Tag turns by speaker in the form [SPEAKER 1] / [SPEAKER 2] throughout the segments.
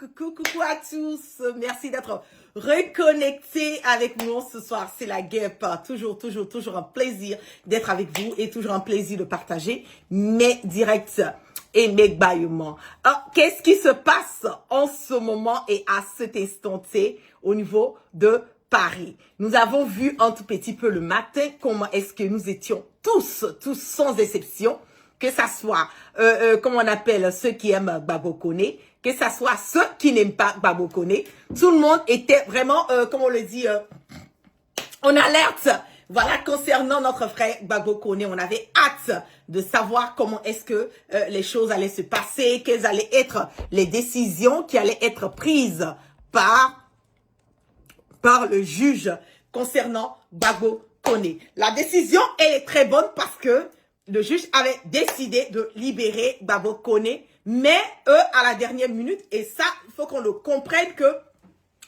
[SPEAKER 1] coucou à tous. Merci d'être reconnectés avec nous ce soir. C'est la guêpe. Toujours un plaisir d'être avec vous et toujours un plaisir de partager mes directs et mes bâillements. Qu'est-ce qui se passe en ce moment et à cet instant T au niveau de Paris? Nous avons vu un tout petit peu le matin comment est-ce que nous étions tous sans exception, que ça soit, comment on appelle, ceux qui aiment Gbagbo Koné, que ça soit ceux qui n'aiment pas Gbagbo Koné. Tout le monde était vraiment, comment on le dit, en alerte. Voilà, concernant notre frère Gbagbo Koné, on avait hâte de savoir comment est-ce que les choses allaient se passer, quelles allaient être les décisions qui allaient être prises par le juge concernant Gbagbo Koné. La décision, elle est très bonne parce que le juge avait décidé de libérer Gbagbo Koné, mais eux, à la dernière minute, et ça, il faut qu'on le comprenne que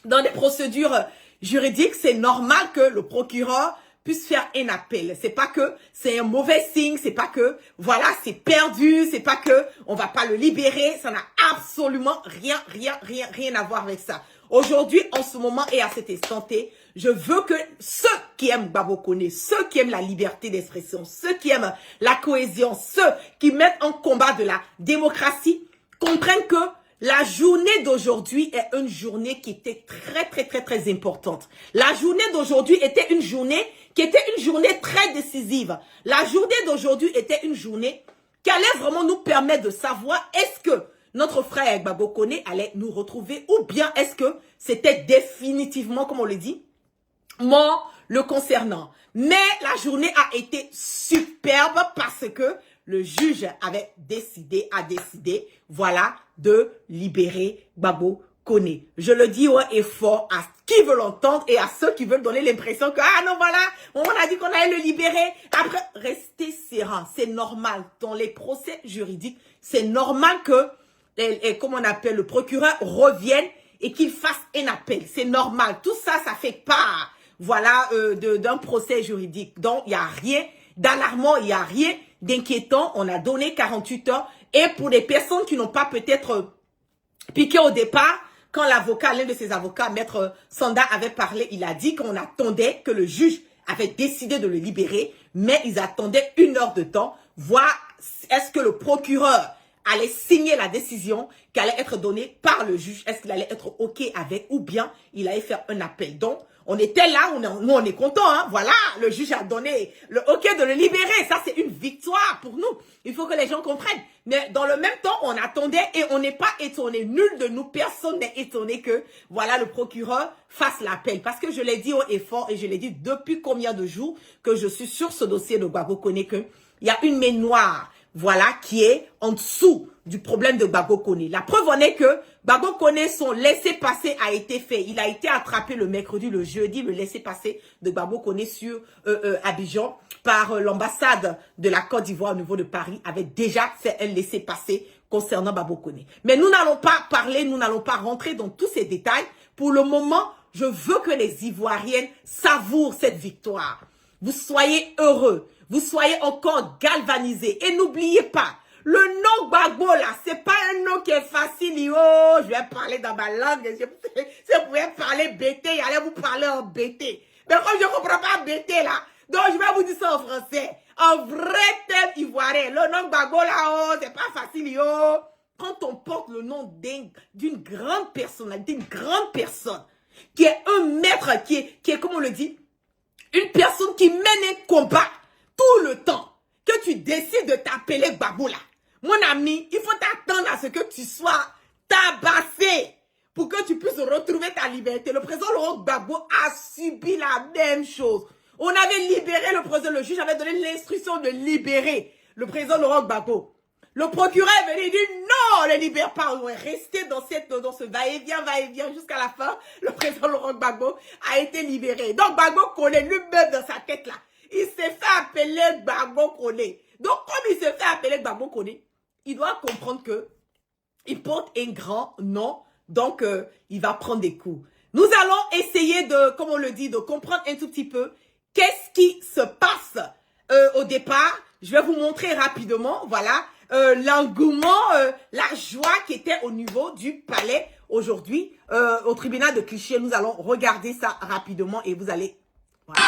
[SPEAKER 1] dans les procédures juridiques, c'est normal que le procureur puisse faire un appel. C'est pas que c'est un mauvais signe, c'est pas que, voilà, c'est perdu, c'est pas que on va pas le libérer, ça n'a absolument rien à voir avec ça. Aujourd'hui, en ce moment et à cet instant T, je veux que ceux qui aiment Gbagbo Koné, ceux qui aiment la liberté d'expression, ceux qui aiment la cohésion, ceux qui mettent en combat de la démocratie, comprennent que la journée d'aujourd'hui est une journée qui était très importante. La journée d'aujourd'hui était une journée qui était une journée très décisive. La journée d'aujourd'hui était une journée qui allait vraiment nous permettre de savoir est-ce que notre frère Gbagbo Koné allait nous retrouver ou bien est-ce que c'était définitivement, comme on le dit, mort le concernant. Mais la journée a été superbe parce que le juge avait décidé, voilà, de libérer Gbagbo Koné. Je le dis haut et fort à qui veut l'entendre et à ceux qui veulent donner l'impression que, ah non, voilà, on a dit qu'on allait le libérer. Après, restez serein. C'est normal. Dans les procès juridiques, c'est normal que, comme on appelle, le procureur revienne et qu'il fasse un appel. C'est normal. Tout ça, ça fait part, voilà, d'un procès juridique. Donc, il n'y a rien d'alarmant, il n'y a rien d'inquiétant. On a donné 48 heures. Et pour les personnes qui n'ont pas peut-être piqué au départ, quand l'avocat, l'un de ses avocats, Maître Sanda, avait parlé, il a dit qu'on attendait que le juge avait décidé de le libérer, mais ils attendaient 1 heure de temps, voir est-ce que le procureur allait signer la décision qui allait être donnée par le juge, est-ce qu'il allait être OK avec, ou bien il allait faire un appel. Donc, on était là, nous on est contents, hein. Voilà, le juge a donné le OK de le libérer. Ça, c'est une victoire pour nous. Il faut que les gens comprennent. Mais dans le même temps, on attendait et on n'est pas étonné. Nul de nous, personne n'est étonné que, voilà, le procureur fasse l'appel. Parce que je l'ai dit haut et fort et je l'ai dit depuis combien de jours que je suis sur ce dossier de Gbagbo Koné que il y a une main noire, voilà, qui est en dessous du problème de Gbagbo Koné. La preuve en est que Gbagbo Koné, son laissez-passer a été fait. Il a été attrapé le mercredi, le jeudi, le laissez-passer de Gbagbo Koné sur Abidjan par l'ambassade de la Côte d'Ivoire au niveau de Paris avait déjà fait un laissez-passer concernant Gbagbo Koné. Mais nous n'allons pas parler, nous n'allons pas rentrer dans tous ces détails. Pour le moment, je veux que les Ivoiriennes savourent cette victoire. Vous soyez heureux, vous soyez encore galvanisés. Et n'oubliez pas, le nom Gbagbo là, c'est pas un nom qui est facile. Oh, je vais parler dans ma langue. Si vous pouvez parler BT, allez vous parler en BT. Mais comme je ne comprends pas BT là, donc je vais vous dire ça en français. En vrai thème ivoirien, le nom Gbagbo là, oh, c'est pas facile. Oh. Quand on porte le nom d'une grande personnalité, d'une grande personne, qui est un maître, qui est, comme on le dit, une personne qui mène un combat tout le temps, que tu décides de t'appeler Gbagbo là. Mon ami, il faut t'attendre à ce que tu sois tabassé pour que tu puisses retrouver ta liberté. Le président Laurent Gbagbo a subi la même chose. On avait libéré le président, le juge avait donné l'instruction de libérer le président Laurent Gbagbo. Le procureur est venu dire non, on ne libère pas, on est resté dans ce va-et-vient jusqu'à la fin. Le président Laurent Gbagbo a été libéré. Donc Gbagbo Koné lui-même dans sa tête là, il s'est fait appeler Gbagbo Koné. Donc comme il s'est fait appeler Gbagbo Koné, il doit comprendre que il porte un grand nom, donc il va prendre des coups. Nous allons essayer de, comme on le dit, de comprendre un tout petit peu qu'est-ce qui se passe au départ. Je vais vous montrer rapidement, voilà, l'engouement, la joie qui était au niveau du palais aujourd'hui au tribunal de Clichy. Nous allons regarder ça rapidement et vous allez... Voilà.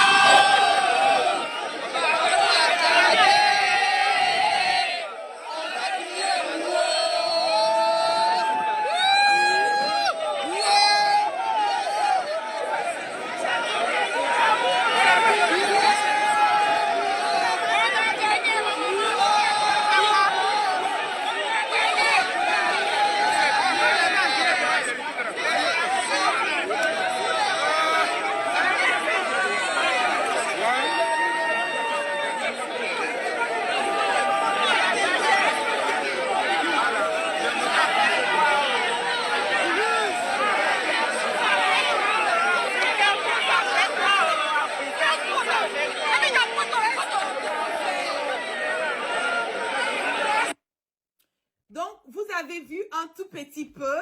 [SPEAKER 1] Avez vu un tout petit peu,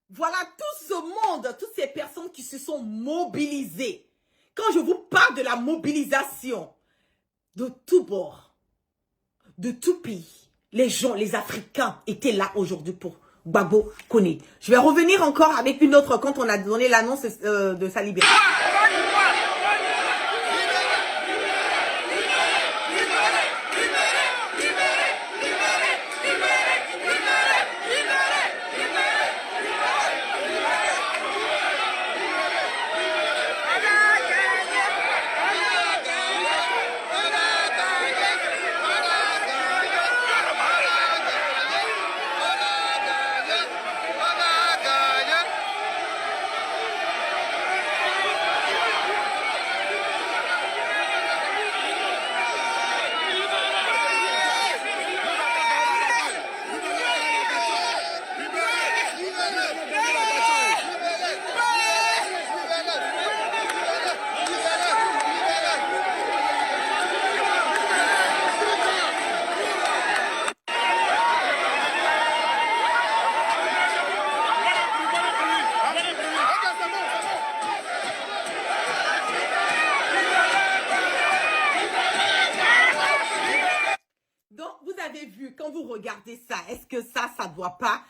[SPEAKER 1] voilà tout ce monde, toutes ces personnes qui se sont mobilisées. Quand je vous parle de la mobilisation de tous bords, de tout pays, les gens, les Africains étaient là aujourd'hui pour Gbagbo Koné. Je vais revenir encore avec une autre quand on a donné l'annonce de sa libération. Quand vous regardez ça, est-ce que ça ne doit pas,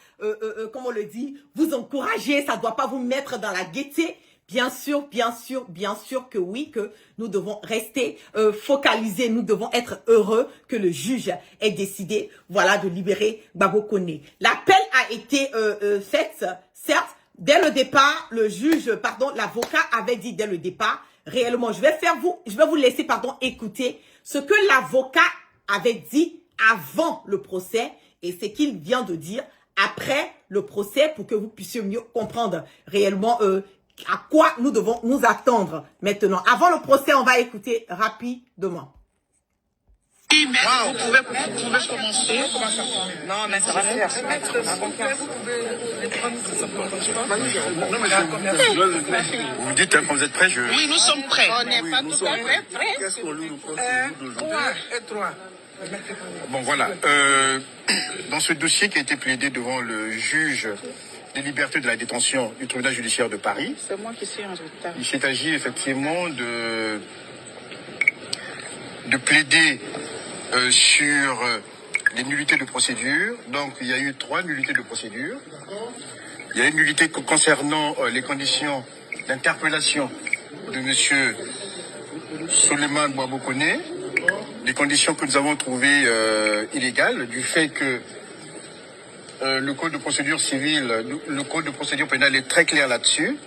[SPEAKER 1] comme on le dit, vous encourager, ça ne doit pas vous mettre dans la gaieté? Bien sûr, bien sûr, bien sûr que oui, que nous devons rester focalisés, nous devons être heureux que le juge ait décidé, voilà, de libérer Gbagbo Koné. L'appel a été fait, certes, dès le départ, le juge, pardon, l'avocat avait dit dès le départ, réellement, je vais vous laisser, pardon, écouter ce que l'avocat avait dit avant le procès et ce qu'il vient de dire après le procès pour que vous puissiez mieux comprendre réellement à quoi nous devons nous attendre maintenant. Avant le procès, on va écouter rapidement.
[SPEAKER 2] Oui, mais vous pouvez commencer. Non, mais ça va faire.
[SPEAKER 3] Vous dites quand vous êtes prêts, je...
[SPEAKER 2] Oui, nous sommes prêts.
[SPEAKER 4] On n'est pas tout à fait prêts.
[SPEAKER 3] Qu'est-ce qu'on lui reproche
[SPEAKER 4] Et trois.
[SPEAKER 3] Bon, voilà. Dans ce dossier qui a été plaidé devant le juge des libertés de la détention du tribunal judiciaire de Paris,
[SPEAKER 4] C'est moi qui suis en retard.
[SPEAKER 3] il s'est agi effectivement de plaider sur les nullités de procédure. Donc, il y a eu 3 nullités de procédure. Il y a une nullité concernant les conditions d'interpellation de M. Souleymane Gbagbo Koné, des conditions que nous avons trouvées illégales, du fait que le code de procédure civile, le code de procédure pénale est très clair là-dessus,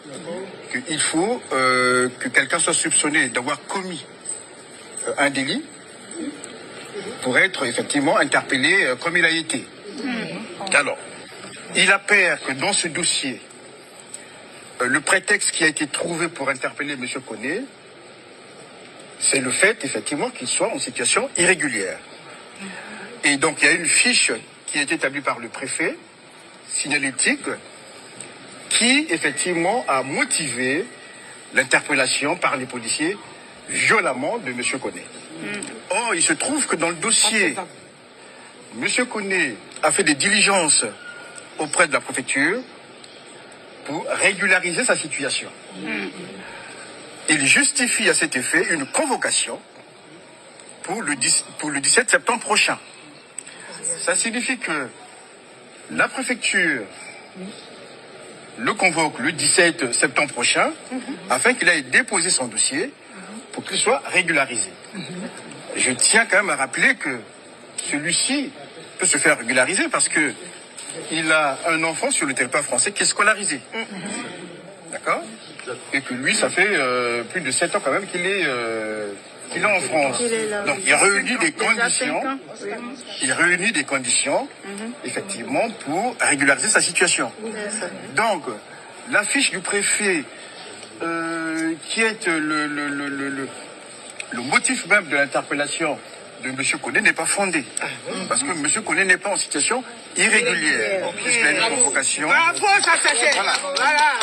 [SPEAKER 3] qu'il faut que quelqu'un soit soupçonné d'avoir commis un délit pour être effectivement interpellé comme il a été. Alors, il apparaît que dans ce dossier, le prétexte qui a été trouvé pour interpeller M. Koné, c'est le fait effectivement qu'il soit en situation irrégulière. Et donc il y a une fiche qui a été établie par le préfet, signalétique, qui effectivement a motivé l'interpellation par les policiers violemment de M. Koné. Or, il se trouve que dans le dossier, M. Koné a fait des diligences auprès de la préfecture pour régulariser sa situation. Il justifie à cet effet une convocation pour le 17 septembre prochain. Ça signifie que la préfecture le convoque le 17 septembre prochain afin qu'il aille déposer son dossier pour qu'il soit régularisé. Je tiens quand même à rappeler que celui-ci peut se faire régulariser parce que il a un enfant sur le territoire français qui est scolarisé. D'accord? Et que lui, ça fait plus de 7 ans quand même qu'il est en France. Donc il réunit des conditions. Il réunit des conditions, effectivement, pour régulariser sa situation. Donc, la fiche du préfet, qui est le motif même de l'interpellation de M. Koné n'est pas fondé. Parce que M. Koné n'est pas en situation irrégulière. Puisqu'il y a une convocation.
[SPEAKER 4] Bravo, ça c'est
[SPEAKER 3] Voilà.
[SPEAKER 4] Voilà.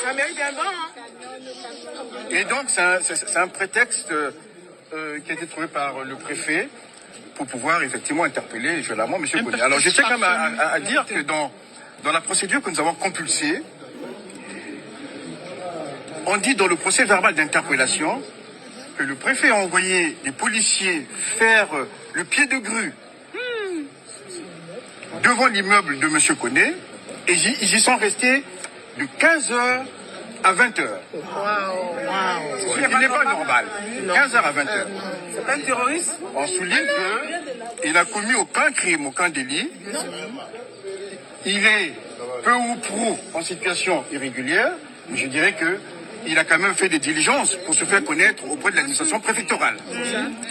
[SPEAKER 4] Ça mérite un bon.
[SPEAKER 3] Et donc, c'est un prétexte qui a été trouvé par le préfet pour pouvoir effectivement interpeller violemment M. Koné. Alors, je tiens quand même à dire que dans la procédure que nous avons compulsée, on dit dans le procès verbal d'interpellation que le préfet a envoyé des policiers faire le pied de grue devant l'immeuble de M. Koné et ils y sont restés de 15h à 20h. Ce qui n'est pas normal. 15h à 20h.
[SPEAKER 4] C'est pas un terroriste?
[SPEAKER 3] On souligne qu'il n'a commis aucun crime, aucun délit. Il est peu ou prou en situation irrégulière, mais je dirais que il a quand même fait des diligences pour se faire connaître auprès de l'administration préfectorale.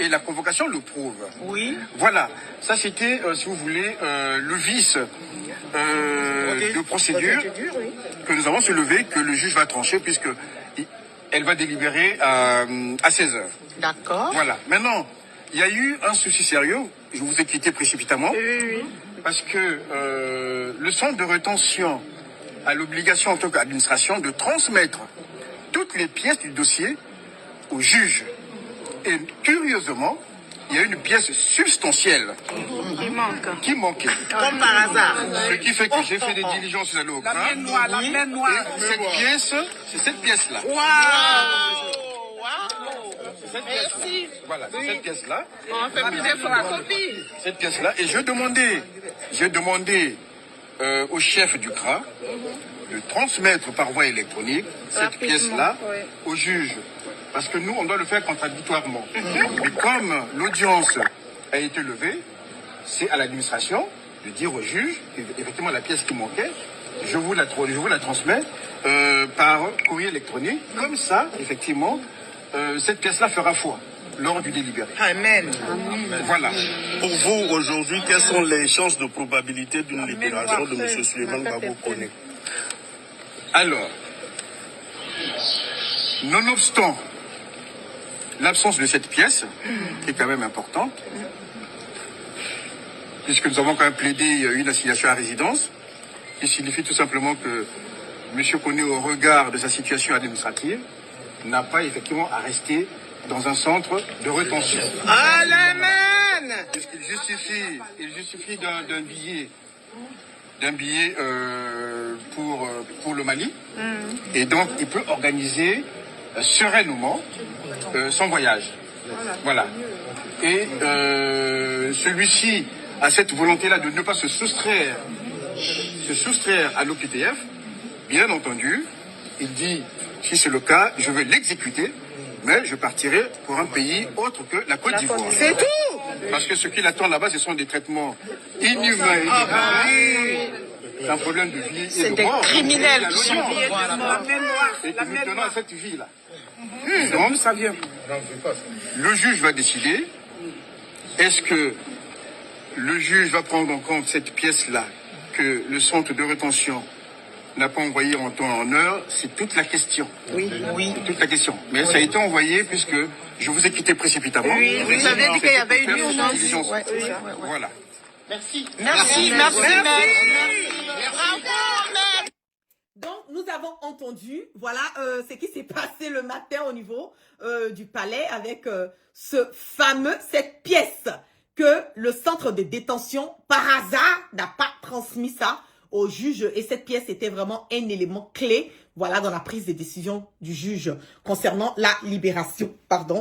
[SPEAKER 3] Et la convocation le prouve.
[SPEAKER 4] Oui.
[SPEAKER 3] Voilà. Ça, c'était, si vous voulez, le vice de procédure que nous avons soulevé, que le juge va trancher, puisque elle va délibérer à 16h.
[SPEAKER 4] D'accord.
[SPEAKER 3] Voilà. Maintenant, il y a eu un souci sérieux. Je vous ai quitté précipitamment.
[SPEAKER 4] Oui.
[SPEAKER 3] Parce que le centre de rétention a l'obligation en tant qu'administration de transmettre toutes les pièces du dossier au juge. Et curieusement, il y a une pièce substantielle qui manquait.
[SPEAKER 4] Comme par hasard.
[SPEAKER 3] Ce qui fait que j'ai fait des diligences sur le
[SPEAKER 4] La main noire, la main noire.
[SPEAKER 3] Et cette pièce, c'est cette pièce-là.
[SPEAKER 4] Waouh!
[SPEAKER 3] Merci. Voilà, c'est cette pièce-là.
[SPEAKER 4] On fait plus de photocopies.
[SPEAKER 3] Cette pièce-là. Et j'ai demandé au chef du CRA de transmettre par voie électronique cette pièce-là au juge. Parce que nous, on doit le faire contradictoirement. Et comme l'audience a été levée, c'est à l'administration de dire au juge, effectivement, la pièce qui manquait, je vous la transmets par courrier électronique. Comme ça, effectivement, cette pièce-là fera foi lors du délibéré.
[SPEAKER 4] Amen.
[SPEAKER 3] Voilà.
[SPEAKER 5] Pour vous, aujourd'hui, quelles sont les chances de probabilité d'une libération de M. Suleiman Babou Koné?
[SPEAKER 3] Alors, nonobstant l'absence de cette pièce, qui est quand même importante, puisque nous avons quand même plaidé une assignation à résidence, qui signifie tout simplement que M. Koné, au regard de sa situation administrative, n'a pas effectivement à rester dans un centre de rétention.
[SPEAKER 4] Amen.
[SPEAKER 3] Puisqu'il justifie d'un billet pour le Mali, et donc il peut organiser sereinement son voyage. Voilà. Et celui-ci a cette volonté-là de ne pas se soustraire à l'OQTF. Bien entendu, il dit, si c'est le cas, je vais l'exécuter, mais je partirai pour un pays autre que la Côte d'Ivoire.
[SPEAKER 4] C'est tout.
[SPEAKER 3] Parce que ce qu'il attend là-bas, ce sont des traitements inhumains et dégradés. C'est un problème de vie et de mort.
[SPEAKER 4] Criminels.
[SPEAKER 3] La main noire. Et que nous tenons à cette vie-là. Donc,
[SPEAKER 4] Ça vient.
[SPEAKER 3] le juge va décider. Est-ce que le juge va prendre en compte cette pièce-là que le centre de rétention n'a pas envoyé en temps et en heure? C'est toute la question.
[SPEAKER 4] Oui.
[SPEAKER 3] C'est toute la question. Mais ça a été envoyé puisque je vous ai quitté précipitamment.
[SPEAKER 4] Oui, vous avez dit qu'il y avait une urgence.
[SPEAKER 3] Voilà.
[SPEAKER 4] Merci.
[SPEAKER 1] Donc, nous avons entendu, voilà ce qui s'est passé le matin au niveau du palais avec cette pièce que le centre de détention, par hasard, n'a pas transmis ça au juge. Et cette pièce était vraiment un élément clé, voilà, dans la prise de décision du juge concernant la libération,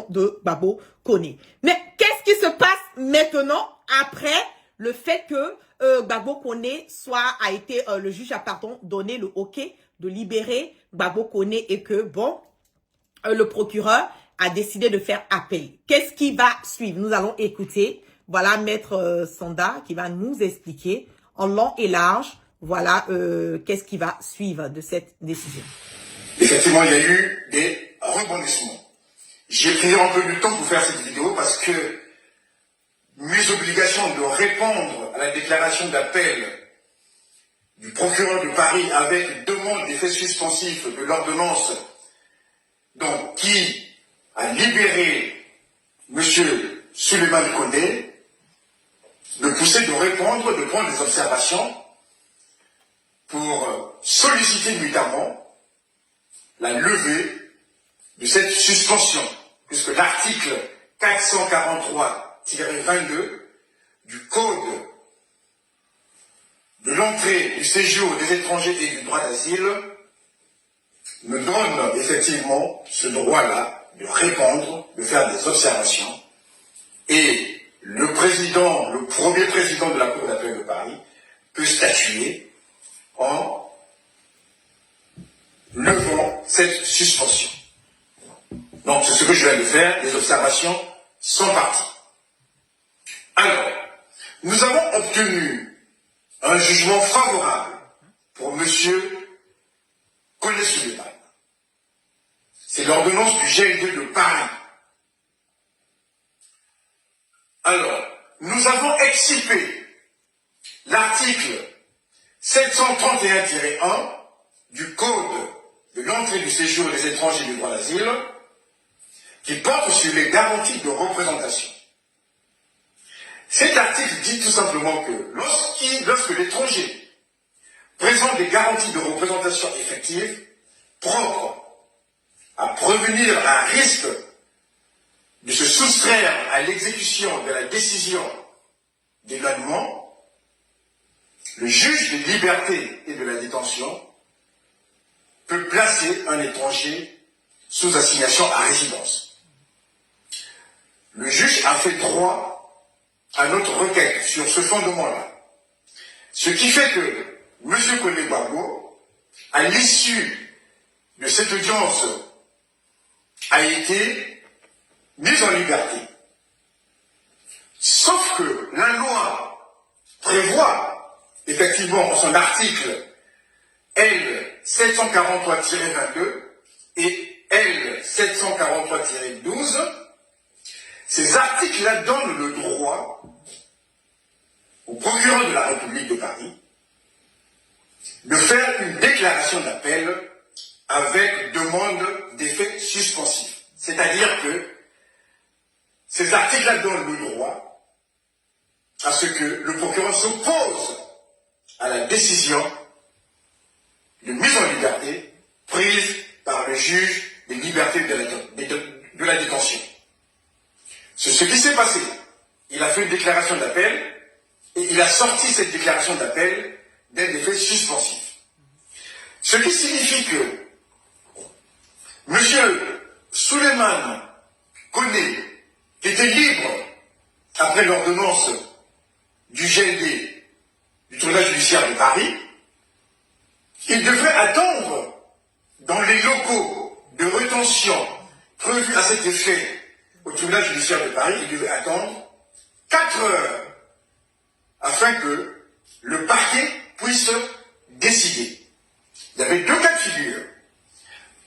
[SPEAKER 1] de Babou Koné. Mais qu'est-ce qui se passe maintenant après le fait que Gbagbo Koné a été, le juge a pardon, donné le OK de libérer Gbagbo Koné et que, bon, le procureur a décidé de faire appel. Qu'est-ce qui va suivre? Nous allons écouter, voilà, Maître Sonda qui va nous expliquer en long et large, voilà, qu'est-ce qui va suivre de cette décision.
[SPEAKER 6] Effectivement, il y a eu des rebondissements. J'ai pris un peu de temps pour faire cette vidéo parce que mes obligations de répondre à la déclaration d'appel du procureur de Paris avec demande d'effet suspensif de l'ordonnance donc qui a libéré M. Souleymane Koné, me poussait de répondre, de prendre des observations pour solliciter notamment la levée de cette suspension, puisque l'article 443-22 du Code de l'entrée, du séjour des étrangers et du droit d'asile me donne effectivement ce droit-là de répondre, de faire des observations. Et le président, le premier président de la Cour d'appel de Paris, peut statuer en levant cette suspension. Donc c'est ce que je viens de faire, des observations sont parties. Alors, nous avons obtenu un jugement favorable pour M. Koné Souleymane. C'est l'ordonnance du GLD de Paris. Alors, nous avons excipé l'article 731-1 du Code de l'entrée du séjour des étrangers du droit d'asile qui porte sur les garanties de représentation. Cet article dit tout simplement que lorsque l'étranger présente des garanties de représentation effective propres à prévenir un risque de se soustraire à l'exécution de la décision d'éloignement, le juge des libertés et de la détention peut placer un étranger sous assignation à résidence. Le juge a fait droit à notre requête sur ce fondement-là. Ce qui fait que M. Koné Gbagbo, à l'issue de cette audience, a été mis en liberté. Sauf que la loi prévoit, effectivement, en son article L 743-22 et L 743-12, ces articles-là donnent le droit au procureur de la République de Paris de faire une déclaration d'appel avec demande d'effet suspensif. C'est-à-dire que ces articles-là donnent le droit à ce que le procureur s'oppose à la décision de mise en liberté prise par le juge des libertés de la détention. C'est ce qui s'est passé. Il a fait une déclaration d'appel et il a sorti cette déclaration d'appel d'un effet suspensif. Ce qui signifie que M. Souleymane Koné, qui était libre après l'ordonnance du GLD, du tribunal judiciaire de Paris, il devrait attendre dans les locaux de rétention prévus à cet effet au tribunal judiciaire de Paris, il devait attendre 4 heures afin que le parquet puisse décider. Il y avait 2 cas de figure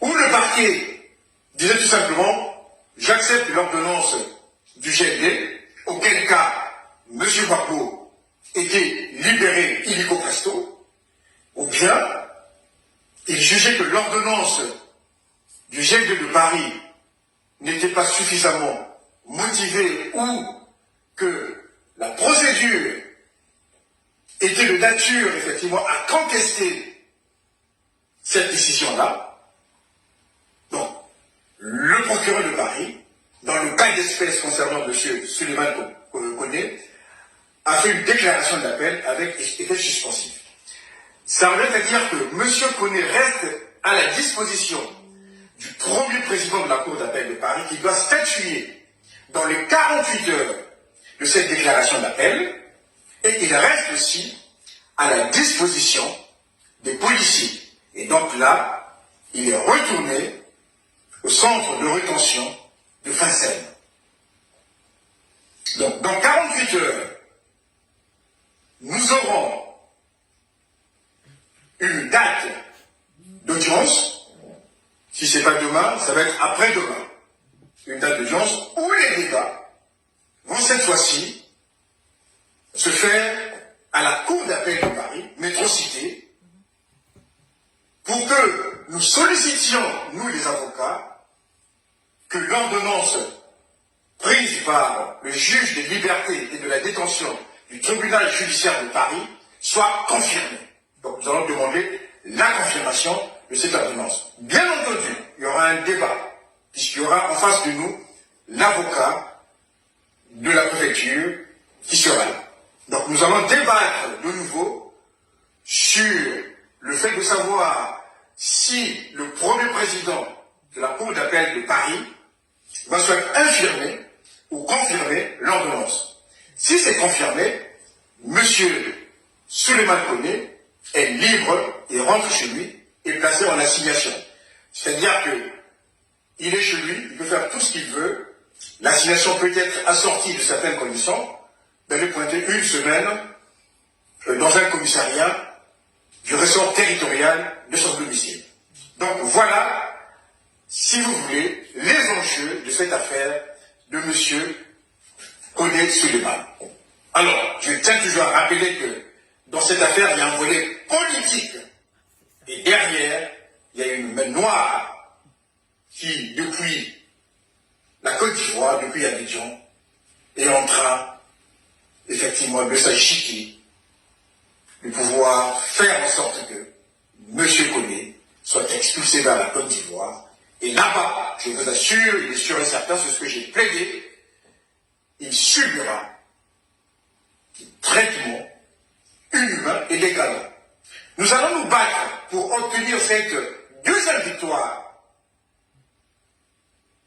[SPEAKER 6] où le parquet disait tout simplement « j'accepte l'ordonnance du GLD », auquel cas M. Gbagbo était libéré illico presto, ou bien il jugeait que l'ordonnance du GLD de Paris n'était pas suffisamment motivée ou que la procédure était de nature, effectivement, à contester cette décision-là. Donc, le procureur de Paris, dans le cas d'espèce concernant M. Souleymane Koné, a fait une déclaration d'appel avec effet suspensif. Ça revient à dire que M. Koné reste à la disposition du premier président de la Cour d'appel de Paris qui doit statuer dans les 48 heures de cette déclaration d'appel Et il reste aussi à la disposition des policiers. Et donc là, il est retourné au centre de rétention de Vincennes. Donc, dans 48 heures, nous aurons une date d'audience. Si ce n'est pas demain, ça va être après-demain. Une date d'audience où les débats vont cette fois-ci se faire à la Cour d'appel de Paris, Métro-Cité, pour que nous sollicitions, nous les avocats, que l'ordonnance prise par le juge des libertés et de la détention du tribunal judiciaire de Paris soit confirmée. Donc nous allons demander la confirmation de cette ordonnance. Bien entendu, il y aura un débat, puisqu'il y aura en face de nous l'avocat de la préfecture qui sera là. Donc nous allons débattre de nouveau sur le fait de savoir si le premier président de la Cour d'appel de Paris va soit infirmer ou confirmer l'ordonnance. Si c'est confirmé, M. Souleymane Koné est libre et rentre chez lui et placé en assignation. C'est-à-dire qu'il est chez lui, il peut faire tout ce qu'il veut. L'assignation peut être assortie de certaines conditions, d'aller pointer une semaine dans un commissariat du ressort territorial de son domicile. Donc voilà, si vous voulez, les enjeux de cette affaire de M. Koné Souleymane. Alors, je tiens toujours à rappeler que dans cette affaire, il y a un volet politique. Et derrière, il y a une main noire qui, depuis la Côte d'Ivoire, depuis Abidjan, est en train, effectivement, de s'agiter, de pouvoir faire en sorte que M. Koné soit expulsé vers la Côte d'Ivoire. Et là-bas, je vous assure, il est sûr et certain, c'est ce que j'ai plaidé, il subira traitement inhumain et légalement. Nous allons nous battre pour obtenir cette deuxième victoire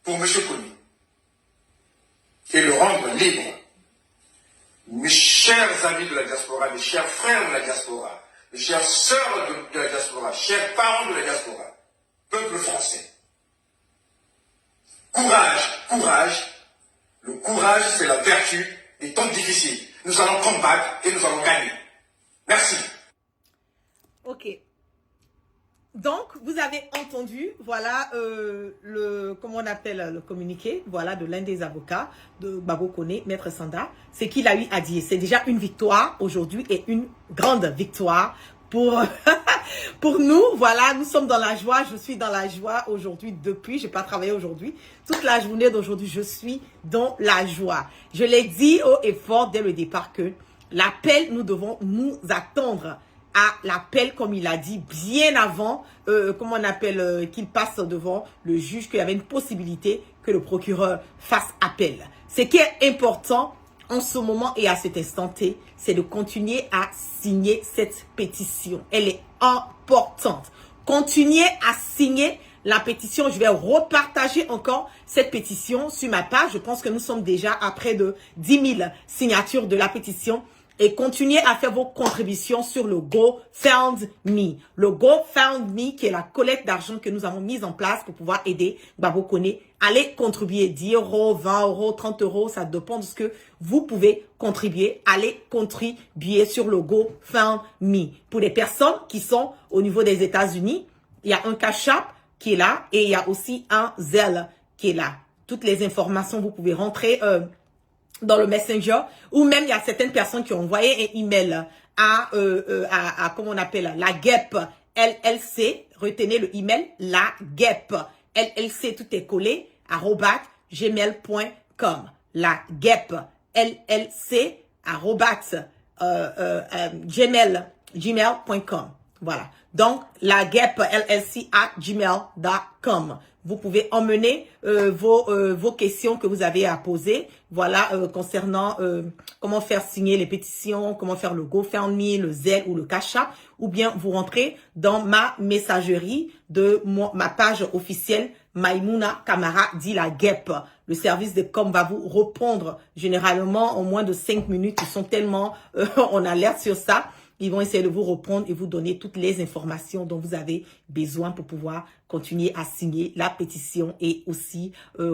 [SPEAKER 6] pour M. Koné et le rendre libre. Mes chers amis de la diaspora, mes chers frères de la diaspora, mes chères sœurs de la diaspora, chers parents de la diaspora, peuple français, courage, courage. Le courage, c'est la vertu des temps difficiles. Nous allons combattre et nous allons gagner. Merci.
[SPEAKER 1] Ok. Donc, vous avez entendu, voilà, comment on appelle le communiqué, voilà, de l'un des avocats de Gbagbo Koné, Maître Sanda. C'est qu'il a eu à dire. C'est déjà une victoire aujourd'hui et une grande victoire pour, pour nous. Voilà, nous sommes dans la joie. Je suis dans la joie aujourd'hui depuis. Je n'ai pas travaillé aujourd'hui. Toute la journée d'aujourd'hui, je suis dans la joie. Je l'ai dit haut et fort dès le départ que l'appel, nous devons nous attendre à l'appel, comme il a dit, bien avant, comment on appelle, qu'il passe devant le juge, qu'il y avait une possibilité que le procureur fasse appel. Ce qui est important en ce moment et à cet instant T, c'est de continuer à signer cette pétition. Elle est importante. Continuez à signer la pétition. Je vais repartager encore cette pétition sur ma page. Je pense que nous sommes déjà à près de 10 000 signatures de la pétition. Et continuez à faire vos contributions sur le GoFundMe. Le GoFundMe qui est la collecte d'argent que nous avons mise en place pour pouvoir aider Gbagbo Koné. Allez contribuer 10 €, 20 €, 30 €, ça dépend de ce que vous pouvez contribuer. Allez contribuer sur le GoFundMe. Pour les personnes qui sont au niveau des États-Unis, il y a un Cash App qui est là et il y a aussi un Zelle qui est là. Toutes les informations, vous pouvez rentrer dans le Messenger, ou même il y a certaines personnes qui ont envoyé un email à comment on appelle, la GEP LLC, retenez le email, la GEP LLC, tout est collé, @gmail.com, la GEP LLC, gmail.com, voilà. Donc, la GEP LLC @gmail.com. vous pouvez emmener vos questions que vous avez à poser. Voilà, concernant comment faire signer les pétitions, comment faire le GoFundMe, le Zelle ou le Cash App, ou bien vous rentrez dans ma messagerie de ma page officielle Maïmouna Camara dit la guêpe. Le service de com va vous répondre généralement en moins de 5 minutes. Ils sont tellement en alerte sur ça. Ils vont essayer de vous répondre et vous donner toutes les informations dont vous avez besoin pour pouvoir continuer à signer la pétition et aussi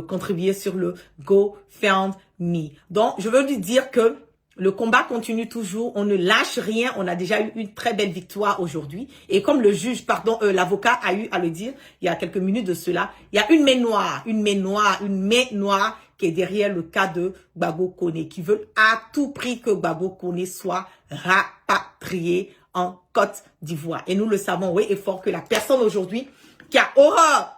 [SPEAKER 1] contribuer sur le GoFundMe. Donc, je veux lui dire que le combat continue toujours, on ne lâche rien, on a déjà eu une très belle victoire aujourd'hui. Et comme le juge, l'avocat a eu à le dire il y a quelques minutes de cela, il y a une main noire qui est derrière le cas de Gbagbo Koné, qui veut à tout prix que Gbagbo Koné soit rapatrié en Côte d'Ivoire. Et nous le savons, oui et fort, que la personne aujourd'hui qui a horreur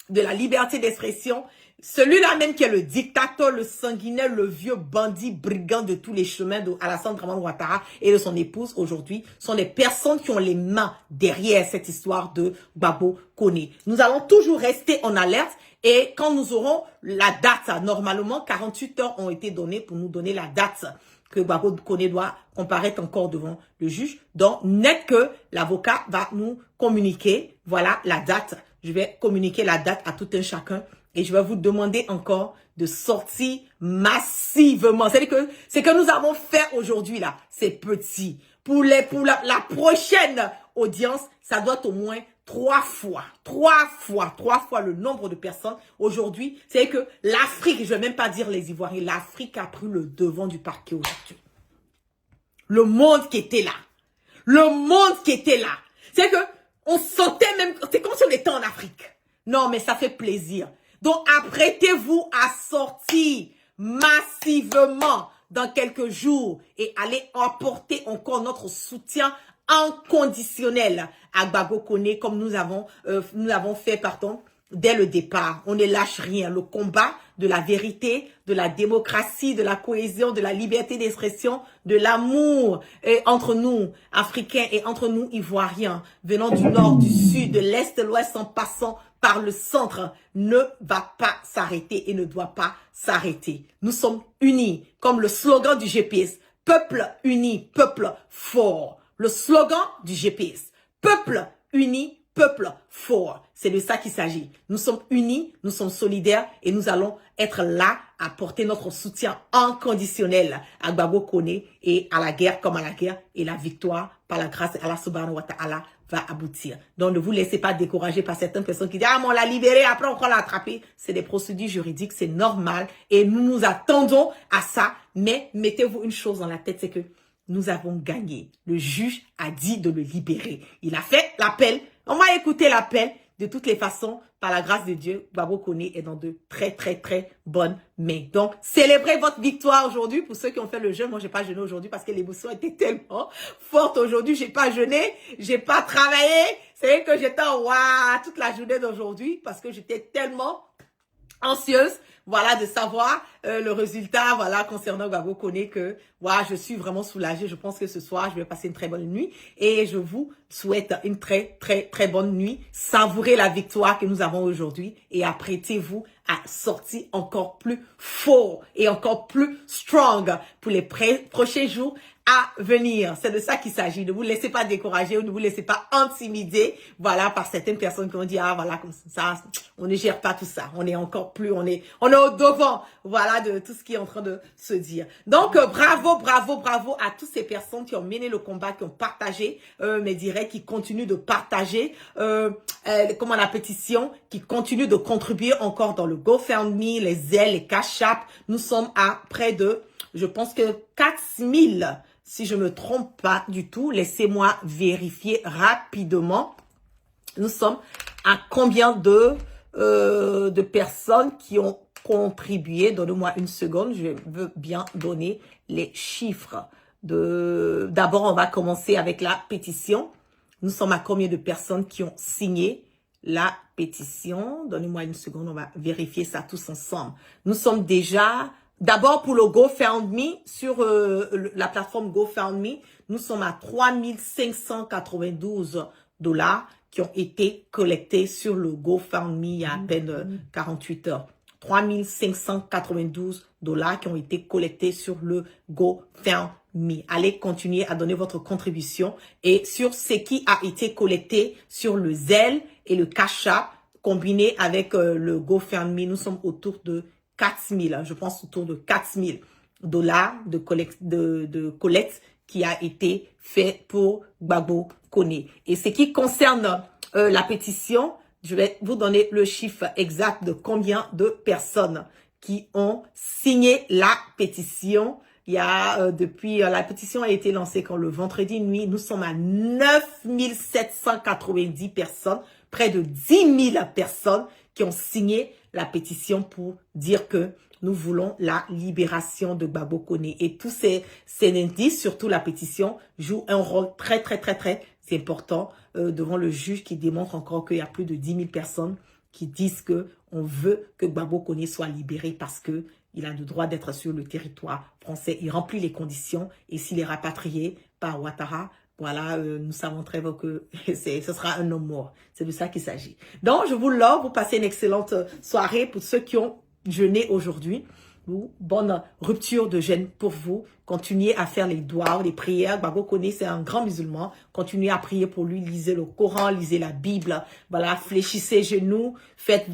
[SPEAKER 1] de la liberté d'expression, celui-là même qui est le dictateur, le sanguinaire, le vieux bandit brigand de tous les chemins d'Alassane Dramane Ouattara et de son épouse aujourd'hui, sont des personnes qui ont les mains derrière cette histoire de Gbagbo Koné. Nous allons toujours rester en alerte et quand nous aurons la date, normalement 48 heures ont été données pour nous donner la date que Gbagbo Koné doit comparaître encore devant le juge. Donc, net que l'avocat va nous communiquer, voilà la date. Je vais communiquer la date à tout un chacun. Et je vais vous demander encore de sortir massivement. C'est-à-dire que ce que nous avons fait aujourd'hui là, c'est petit. Pour la prochaine audience, ça doit être au moins 3 fois le nombre de personnes. Aujourd'hui, c'est que l'Afrique, je vais même pas dire les Ivoiriens, l'Afrique a pris le devant du parquet aujourd'hui. Le monde qui était là. C'est que on sentait même, c'est comme si on était en Afrique. Non, mais ça fait plaisir. Donc, apprêtez-vous à sortir massivement dans quelques jours et allez apporter encore notre soutien inconditionnel à Gbagbo Koné comme nous l'avons fait, dès le départ. On ne lâche rien. Le combat de la vérité, de la démocratie, de la cohésion, de la liberté d'expression, de l'amour entre nous, Africains, et entre nous, Ivoiriens, venant du nord, du sud, de l'est, de l'ouest, en passant par le centre, ne va pas s'arrêter et ne doit pas s'arrêter. Nous sommes unis, comme le slogan du GPS. Peuple uni, peuple fort. Le slogan du GPS. Peuple uni, peuple fort. C'est de ça qu'il s'agit. Nous sommes unis, nous sommes solidaires et nous allons être là à porter notre soutien inconditionnel à Gbagbo Koné et à la guerre comme à la guerre. Et la victoire, par la grâce d'Allah subhanahu wa ta'ala, va aboutir. Donc, ne vous laissez pas décourager par certaines personnes qui disent « Ah, mais on l'a libéré, après on l'a attrapé. » C'est des procédures juridiques, c'est normal. Et nous nous attendons à ça. Mais mettez-vous une chose dans la tête, c'est que nous avons gagné. Le juge a dit de le libérer. Il a fait l'appel. On va écouter l'appel. De toutes les façons, par la grâce de Dieu, Gbagbo Koné est dans de très bonnes mains. Donc, célébrez votre victoire aujourd'hui. Pour ceux qui ont fait le jeûne, moi, j'ai pas jeûné aujourd'hui parce que l'émotion était tellement forte aujourd'hui. J'ai pas jeûné, j'ai pas travaillé. C'est vrai que j'étais en waouh toute la journée d'aujourd'hui parce que j'étais tellement anxieuse, voilà, de savoir le résultat, voilà, concernant Gbagbo Koné, que voilà, je suis vraiment soulagée. Je pense que ce soir, je vais passer une très bonne nuit et je vous souhaite une très bonne nuit. Savourez la victoire que nous avons aujourd'hui et apprêtez-vous à sortir encore plus fort et encore plus strong pour les prochains jours à venir. C'est de ça qu'il s'agit. Ne vous laissez pas décourager ou ne vous laissez pas intimider, voilà, par certaines personnes qui ont dit, ah, voilà, comme ça, on ne gère pas tout ça. On est encore plus, on est au devant, voilà, de tout ce qui est en train de se dire. Donc, bravo à toutes ces personnes qui ont mené le combat, qui ont partagé mes directs, qui continuent de partager, comment la pétition, qui continuent de contribuer encore dans le GoFundMe, les Zelle, les Cash App. Nous sommes à près de, je pense que 4000, si je me trompe pas du tout, laissez-moi vérifier rapidement. Nous sommes à combien de personnes qui ont contribué? Donnez-moi une seconde, je veux bien donner les chiffres. D'abord, on va commencer avec la pétition. Nous sommes à combien de personnes qui ont signé la pétition? Donnez-moi une seconde, on va vérifier ça tous ensemble. Nous sommes déjà... D'abord, pour le GoFundMe, sur la plateforme GoFundMe, nous sommes à 3592 $ qui ont été collectés sur le GoFundMe il y a à peine 48 heures. 3 592 $ qui ont été collectés sur le GoFundMe. Allez continuer à donner votre contribution. Et sur ce qui a été collecté sur le Zelle et le Cash App, combiné avec le GoFundMe, nous sommes autour de 4 000, je pense autour de 4 000 $ de collecte qui a été fait pour Gbagbo Koné. Et ce qui concerne la pétition, je vais vous donner le chiffre exact de combien de personnes qui ont signé la pétition. Il y a depuis la pétition a été lancée quand le vendredi nuit, nous sommes à 9 790 personnes, près de 10 000 personnes qui ont signé la pétition pour dire que nous voulons la libération de Gbagbo Koné. Et tous ces indices, surtout la pétition, jouent un rôle très important devant le juge qui démontre encore qu'il y a plus de 10 000 personnes qui disent que on veut que Gbagbo Koné soit libéré parce que il a le droit d'être sur le territoire français. Il remplit les conditions et s'il est rapatrié par Ouattara, voilà, nous savons très bien que ce sera un homme mort. C'est de ça qu'il s'agit. Donc, je vous love. Vous passez une excellente soirée pour ceux qui ont jeûné aujourd'hui. Bonne rupture de jeûne pour vous. Continuez à faire les doigts, les prières. Gbagbo Koné, c'est un grand musulman. Continuez à prier pour lui. Lisez le Coran, lisez la Bible. Voilà, fléchissez les genoux. Faites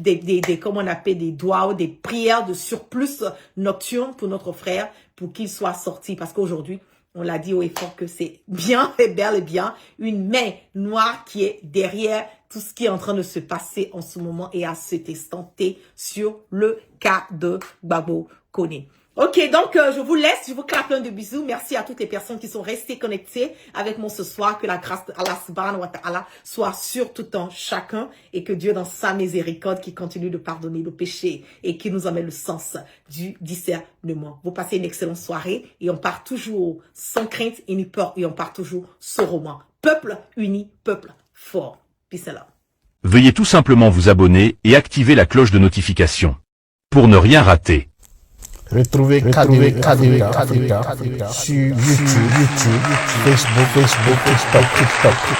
[SPEAKER 1] comme on appelle des doigts, des prières de surplus nocturnes pour notre frère, pour qu'il soit sorti. Parce qu'aujourd'hui, on l'a dit haut et fort que c'est bien et bel et bien une main noire qui est derrière tout ce qui est en train de se passer en ce moment et à cet instant T sur le cas de Gbagbo Koné. Ok, donc je vous laisse, je vous clappe plein de bisous. Merci à toutes les personnes qui sont restées connectées avec moi ce soir. Que la grâce d'Allah subhanahu wa ta'ala soit sur tout un chacun et que Dieu dans sa miséricorde qui continue de pardonner le péché et qui nous amène le sens du discernement. Vous passez une excellente soirée et on part toujours sans crainte et ni peur et on part toujours sorrowment. Peuple uni, peuple fort. Peace and love.
[SPEAKER 7] Veuillez tout simplement vous abonner et activer la cloche de notification pour ne rien rater.
[SPEAKER 8] Retrouvez KDV Africa sur YouTube, Facebook, TikTok.